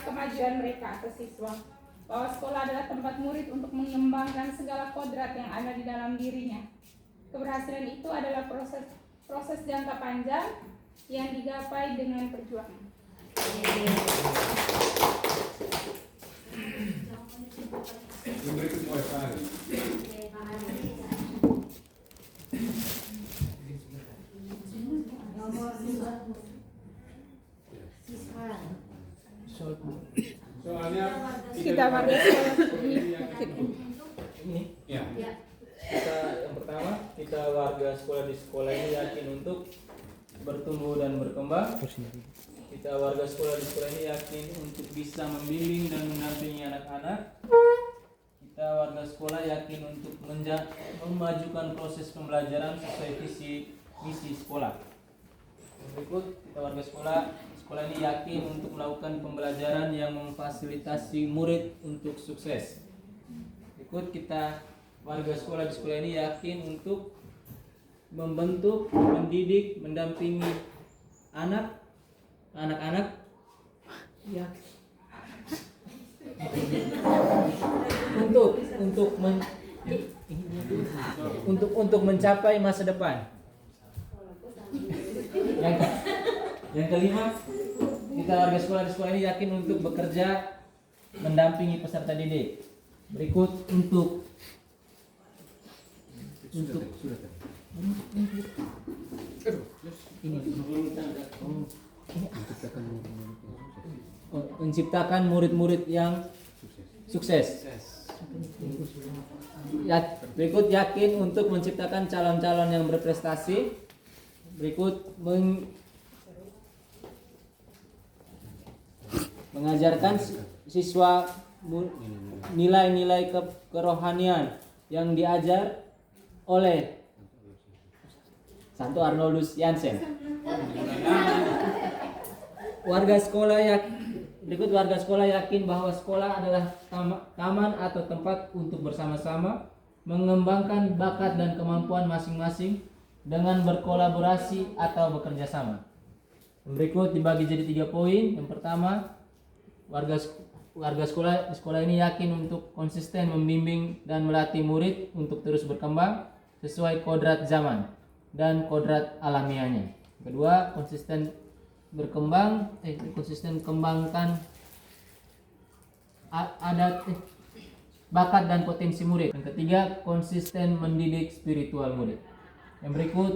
kemajuan mereka atau siswa. Bahwa sekolah adalah tempat murid untuk mengembangkan segala kodrat yang ada di dalam dirinya. Keberhasilan itu adalah proses jangka panjang yang digapai dengan perjuangan. Yang berikut mulai Pak Ari. Soalnya Kita warga sekolah Ini ya. kita yang pertama, kita warga sekolah di sekolah ini yakin untuk bertumbuh dan berkembang. Kita warga sekolah di sekolah ini yakin untuk bisa membimbing dan mendampingi anak-anak. Kita warga sekolah yakin untuk memajukan proses pembelajaran sesuai visi misi sekolah. Berikut, kita warga sekolah ini yakin untuk melakukan pembelajaran yang memfasilitasi murid untuk sukses. Berikut, kita warga sekolah di sekolah ini yakin untuk membentuk, mendidik, mendampingi anak-anak ya untuk mencapai masa depan. Yang kelima, kita warga sekolah di sekolah ini yakin untuk bekerja mendampingi peserta didik. Berikut untuk menciptakan murid-murid yang sukses. Berikut yakin untuk menciptakan calon-calon yang berprestasi. Berikut mengajarkan siswa nilai-nilai kerohanian yang diajar oleh Santo Arnoldus Jansen. Warga sekolah yakin bahwa sekolah adalah taman atau tempat untuk bersama-sama mengembangkan bakat dan kemampuan masing-masing dengan berkolaborasi atau bekerja sama. Berikut dibagi jadi 3 poin. Yang pertama, warga sekolah ini yakin untuk konsisten membimbing dan melatih murid untuk terus berkembang sesuai kodrat zaman dan kodrat alamiahnya. Kedua, konsisten kembangkan bakat dan potensi murid. Yang ketiga, konsisten mendidik spiritual murid. Yang berikut,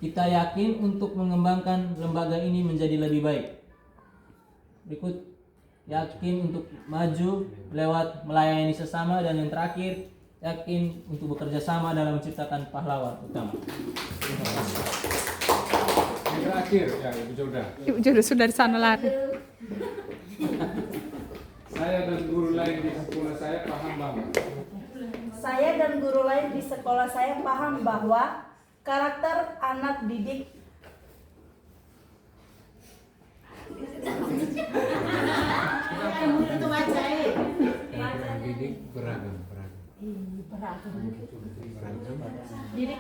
kita yakin untuk mengembangkan lembaga ini menjadi lebih baik. Berikut, yakin untuk maju lewat melayani sesama. Dan yang terakhir, yakin untuk bekerja sama dalam menciptakan pahlawan utama. Terima kasih. Yang terakhir, ya Ibu Joda. Ibu Joda sudah di sana lari. Saya dan guru lain di sekolah saya paham bahwa Saya dan guru lain di sekolah saya paham bahwa karakter anak didik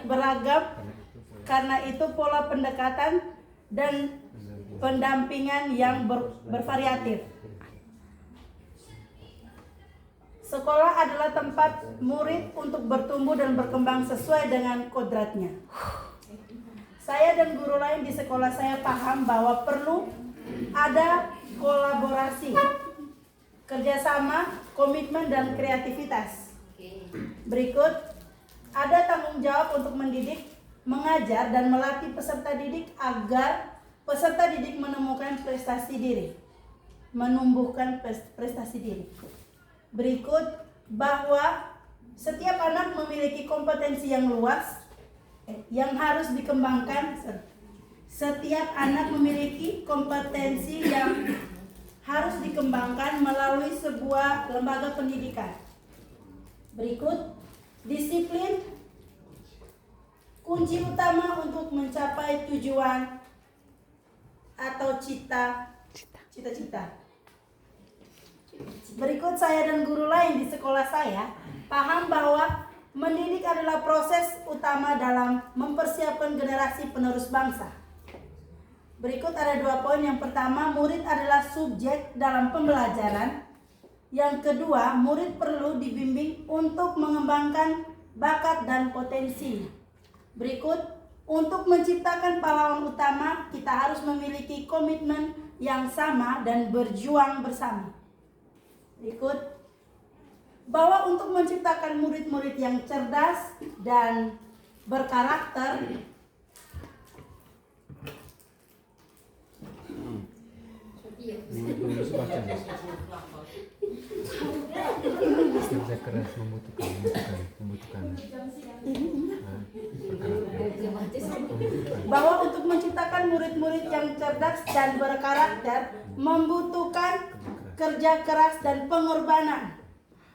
beragam. Karena itu pola pendekatan dan pendampingan yang bervariatif. Sekolah adalah tempat murid untuk bertumbuh dan berkembang sesuai dengan kodratnya. Saya dan guru lain di sekolah saya paham bahwa perlu ada kolaborasi, kerjasama, komitmen, dan kreativitas. Berikut, ada tanggung jawab untuk mendidik, mengajar, dan melatih peserta didik agar peserta didik menemukan prestasi diri, menumbuhkan prestasi diri. Berikut, bahwa setiap anak memiliki kompetensi yang luas yang harus dikembangkan. Setiap anak memiliki kompetensi yang harus dikembangkan melalui sebuah lembaga pendidikan. Berikut, disiplin kunci utama untuk mencapai tujuan atau cita-cita. Berikut, saya dan guru lain di sekolah saya paham bahwa mendidik adalah proses utama dalam mempersiapkan generasi penerus bangsa. Berikut ada 2 poin. Yang pertama, murid adalah subjek dalam pembelajaran. Yang kedua, murid perlu dibimbing untuk mengembangkan bakat dan potensi. Berikut, untuk menciptakan pahlawan utama, kita harus memiliki komitmen yang sama dan berjuang bersama. Berikut, bahwa untuk menciptakan murid-murid yang cerdas dan berkarakter, bahwa untuk menciptakan murid-murid yang cerdas dan berkarakter membutuhkan kerja keras dan pengorbanan.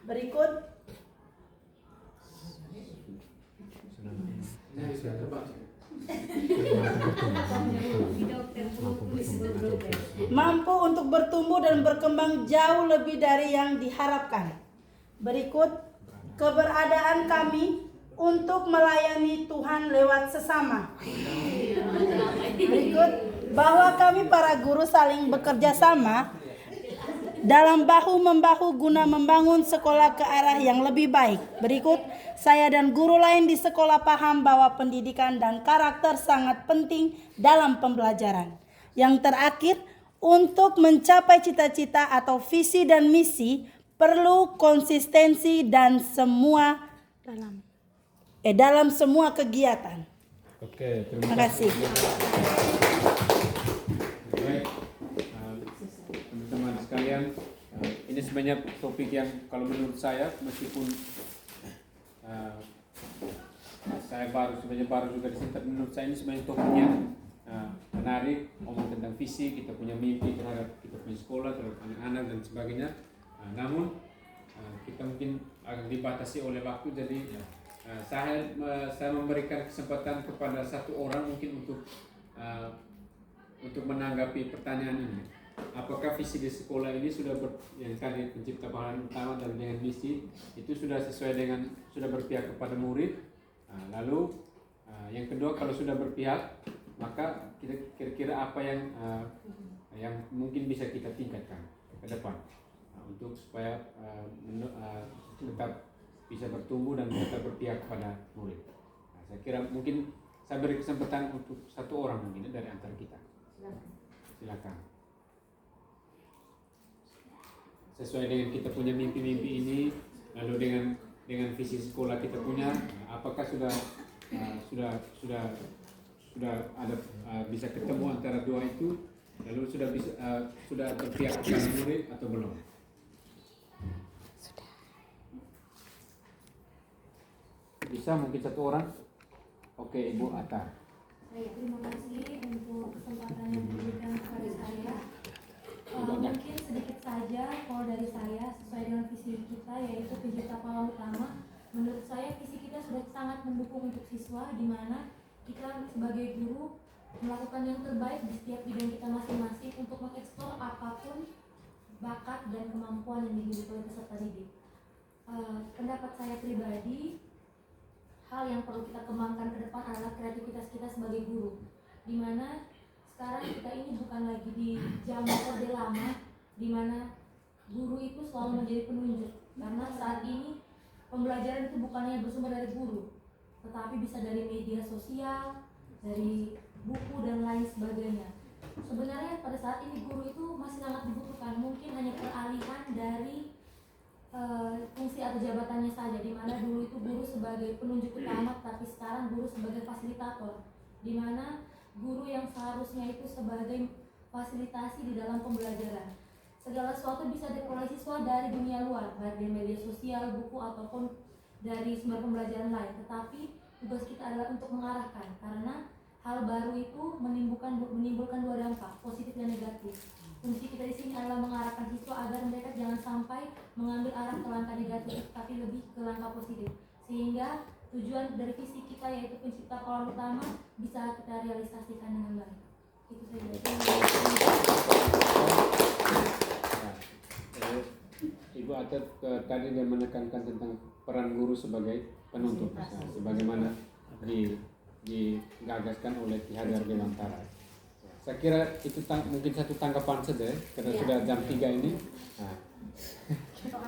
Berikut, mampu untuk bertumbuh dan berkembang jauh lebih dari yang diharapkan. Berikut, keberadaan kami untuk melayani Tuhan lewat sesama. Berikut, bahwa kami para guru saling bekerja sama dalam bahu-membahu guna membangun sekolah ke arah yang lebih baik. Berikut, saya dan guru lain di sekolah paham bahwa pendidikan dan karakter sangat penting dalam pembelajaran. Yang terakhir, untuk mencapai cita-cita atau visi dan misi perlu konsistensi dan dalam semua kegiatan. Oke, terima kasih. Baik, teman-teman sekalian, ini sebenarnya topik yang kalau menurut saya, meskipun saya baru juga di sini, tapi menurut saya ini sebenarnya topik yang menarik, ngomong tentang visi, kita punya mimpi terhadap kita punya sekolah, terhadap anak-anak dan sebagainya. Namun kita mungkin agak dibatasi oleh waktu, jadi saya memberikan kesempatan kepada satu orang mungkin untuk menanggapi pertanyaan ini. Apakah visi di sekolah ini sudah yang tadi pencipta pahlawan utama dan dengan misi itu sudah sesuai dengan, sudah berpihak kepada murid? Lalu yang kedua, kalau sudah berpihak, maka kira-kira apa yang mungkin bisa kita tingkatkan ke depan untuk supaya tetap bisa bertumbuh dan tetap berpihak kepada murid. Saya kira mungkin saya beri kesempatan untuk satu orang mungkin dari antara kita. Silakan. Sesuai dengan kita punya mimpi-mimpi ini, lalu dengan visi sekolah kita punya, apakah sudah ada bisa ketemu antara dua itu, lalu sudah berpihak kepada murid atau belum? Bisa mungkin satu orang? Oke, Ibu Atta. Terima kasih untuk kesempatan yang diberikan kepada saya. Mungkin sedikit saja kalau dari saya, sesuai dengan visi kita yaitu pencipta pahlawan utama. Menurut saya visi kita sudah sangat mendukung untuk siswa, di mana kita sebagai guru melakukan yang terbaik di setiap bidang kita masing-masing untuk mengeksplor apapun bakat dan kemampuan yang dimiliki oleh peserta didik. Pendapat saya pribadi, hal yang perlu kita kembangkan ke depan adalah kreativitas kita sebagai guru, di mana sekarang kita ini bukan lagi di zaman orde lama, di mana guru itu selalu menjadi penunjuk, karena saat ini pembelajaran itu bukan hanya bersumber dari guru, tetapi bisa dari media sosial, dari buku dan lain sebagainya. Sebenarnya pada saat ini guru itu masih sangat dibutuhkan, mungkin hanya peralihan dari fungsi atau jabatannya saja, di mana dulu itu guru sebagai penunjuk utama, tapi sekarang guru sebagai fasilitator, di mana guru yang seharusnya itu sebagai fasilitasi di dalam pembelajaran. Segala sesuatu bisa diperoleh siswa dari dunia luar, baik dari media sosial, buku, ataupun dari sumber pembelajaran lain. Tetapi tugas kita adalah untuk mengarahkan, karena hal baru itu menimbulkan dua dampak, positif dan negatif. Fungsi kita di sini adalah mengarahkan siswa agar mereka jangan sampai mengambil arah ke langkah negatif, tapi lebih ke langkah positif. Sehingga tujuan dari visi kita yaitu pencipta pahlawan utama bisa kita realisasikan dengan baik. Itu saja. Ibu Atta tadi dia menekankan tentang peran guru sebagai penuntut, sebagaimana digagaskan oleh Ki Hajar Dewantara. Saya kira itu mungkin satu tanggapan saja, karena sudah jam 3 ini.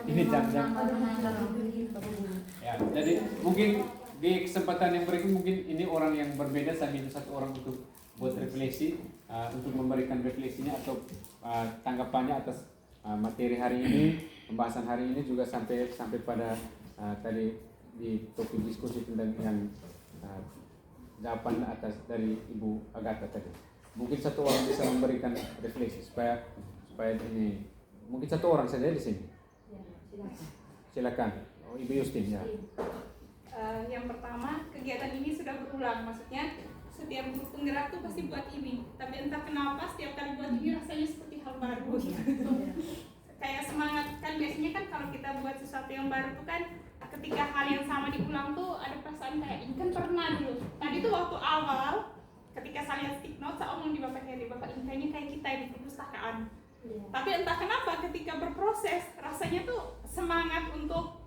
Ini jam-jam. Ya, jadi mungkin di kesempatan yang berikut mungkin ini orang yang berbeda, saya minta satu orang untuk buat refleksi, untuk memberikan refleksinya atau tanggapannya atas materi hari ini, pembahasan hari ini, juga sampai pada tadi di topik diskusi tentang yang jawaban atas dari Ibu Agatha tadi. Mungkin satu orang bisa memberikan refleksi supaya ini, mungkin satu orang saja di sini. Silakan. Oh, Ibu Justin ya. Yang pertama, kegiatan ini sudah berulang, maksudnya setiap guru penggerak tuh pasti buat ini, tapi entah kenapa setiap kali buat ini rasanya seperti hal baru. Kayak semangat kan, biasanya kan kalau kita buat sesuatu yang baru tuh kan ketika hal yang sama diulang tuh ada perasaan kayak ini kan pernah dulu. Tadi tuh waktu awal ketika saya stick note, saya omong di Bapak Heri, Bapak ini kayaknya kayak kita di perpustakaan. Tapi entah kenapa ketika berproses rasanya tuh semangat untuk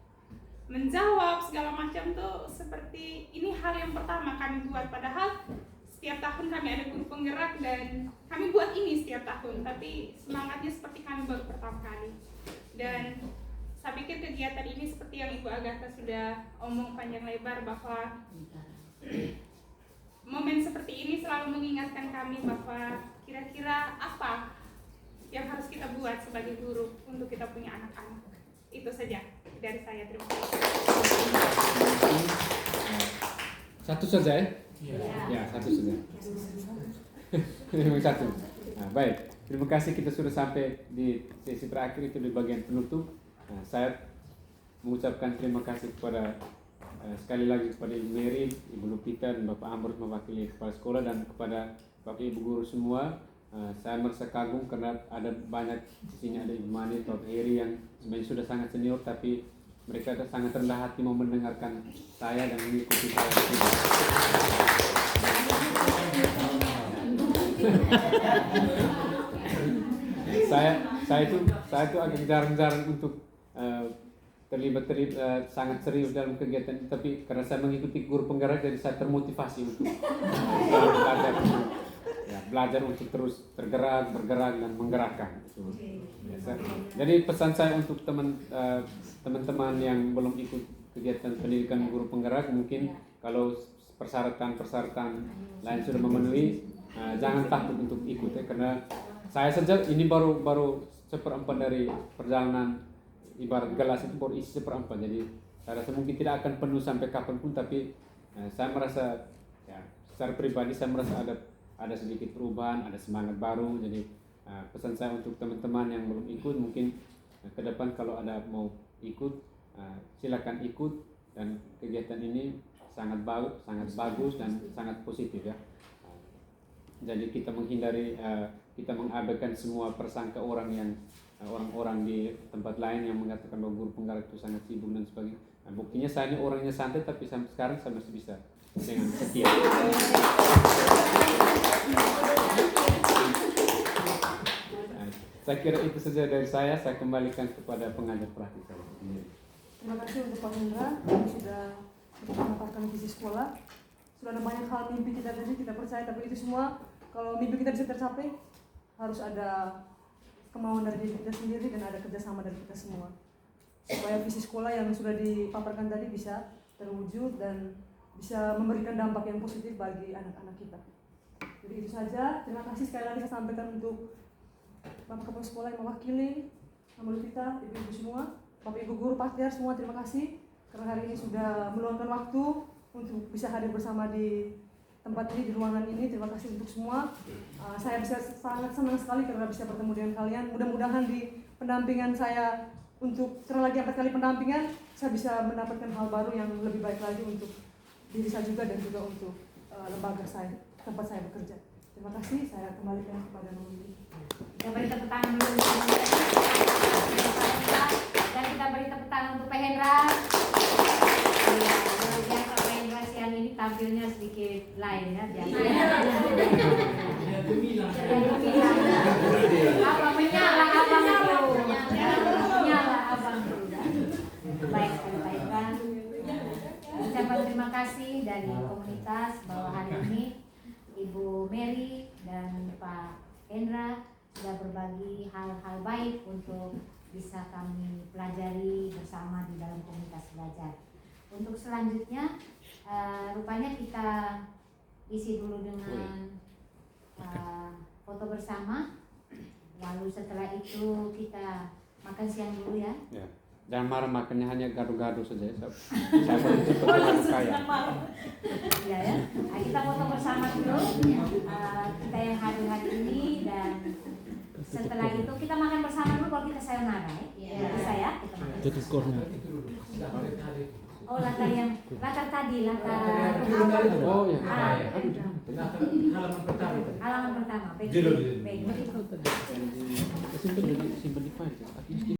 menjawab segala macam tuh seperti ini hal yang pertama kami buat, padahal setiap tahun kami ada guru penggerak dan kami buat ini setiap tahun, tapi semangatnya seperti kami baru pertama kali. Dan saya pikir kegiatan ini seperti yang Ibu Agatha sudah omong panjang lebar, bahwa momen seperti ini selalu mengingatkan kami bahwa kira-kira apa yang harus kita buat sebagai guru untuk kita punya anak-anak. Itu saja dari saya, terima kasih. Satu saja ya? Ya, satu saja. Satu. Nah, baik, terima kasih, kita sudah sampai di sesi terakhir, itu di bagian penutup. Nah, saya mengucapkan terima kasih kepada sekali lagi kepada Ibu Mary, Ibu Lupita, dan Bapak Ambrus mewakili kepala sekolah, dan kepada Bapak Ibu guru semua. Saya merasa kagum karena ada banyak di sini, ada Ibu Mani, Bapak Heri yang sebenarnya sudah sangat senior, tapi mereka sangat rendah hati mau mendengarkan saya dan mengikuti saya. saya itu agak jarang-jarang untuk terlibat sangat serius dalam kegiatan, tapi karena saya mengikuti guru penggerak jadi saya termotivasi untuk belajar untuk terus bergerak dan menggerakkan. Jadi pesan saya untuk teman-teman yang belum ikut kegiatan pendidikan guru penggerak, mungkin kalau persyaratan lain sudah memenuhi, jangan takut untuk ikut ya, karena saya saja ini baru seperempat dari perjalanan, ibarat gelas itu baru isi seperempat, jadi saya rasa mungkin tidak akan penuh sampai kapanpun, tapi saya merasa ya, secara pribadi saya merasa ada sedikit perubahan, ada semangat baru. Jadi pesan saya untuk teman-teman yang belum ikut, mungkin ke depan kalau ada mau ikut, silakan ikut, dan kegiatan ini sangat bagus dan sangat positif ya. Jadi kita menghindari, kita mengabaikan semua persangka orang-orang di tempat lain yang mengatakan bahwa guru penggerak itu sangat sibuk dan sebagainya. Nah, buktinya saya ini orangnya santai, tapi sampai sekarang saya masih bisa dengan setia. Saya kira itu saja dari saya kembalikan kepada pengajar praktik saya. Terima kasih untuk Pak Hendra yang sudah memaparkan visi sekolah. Sudah ada banyak hal mimpi kita tadi, kita percaya, tapi itu semua kalau mimpi kita bisa tercapai harus ada kemauan dari diri kita sendiri dan ada kerjasama dari kita semua, supaya visi sekolah yang sudah dipaparkan tadi bisa terwujud dan bisa memberikan dampak yang positif bagi anak-anak kita. Jadi itu saja. Terima kasih sekali lagi saya sampaikan untuk Bapak Kepala Sekolah yang mewakili nama kita, ibu-ibu semua, Bapak Ibu guru Paktiar semua, terima kasih karena hari ini sudah meluangkan waktu untuk bisa hadir bersama di tempat ini, di ruangan ini. Terima kasih untuk semua. Saya bisa sangat senang sekali karena bisa bertemu dengan kalian. Mudah-mudahan di pendampingan saya untuk lagi 4 kali pendampingan, saya bisa mendapatkan hal baru yang lebih baik lagi untuk diri saya juga dan juga untuk lembaga saya, tempat saya bekerja. Terima kasih. Saya kembalikan kepada Nuri. Kita beri tepuk tangan dulu dan kita beri tepuk tangan untuk Pak Hendra. Pak Hendra siang ini tampilnya sedikit lain ya, apa menyala abang dulu, menyala abang dulu. Baik Pak Hendra, ucapan terima kasih dari komunitas bahwa hari ini Ibu Mary dan Pak Hendra sudah berbagi hal-hal baik untuk bisa kami pelajari bersama di dalam komunitas belajar. Untuk selanjutnya, rupanya kita isi dulu dengan foto bersama. Lalu setelah itu kita makan siang dulu ya. Ya. Jangan marah, makannya hanya gado-gado saja. Saya baru cepat dengan kaya. Ya, ya. Nah, kita foto bersama dulu. Kita yang hadir hari ini, dan setelah itu kita makan bersama dulu baru kita sayonara ya. Bisa ya? Kita makan. Oh, latar tadi. Oh ya. Halaman pertama. Baik. Simpan di file.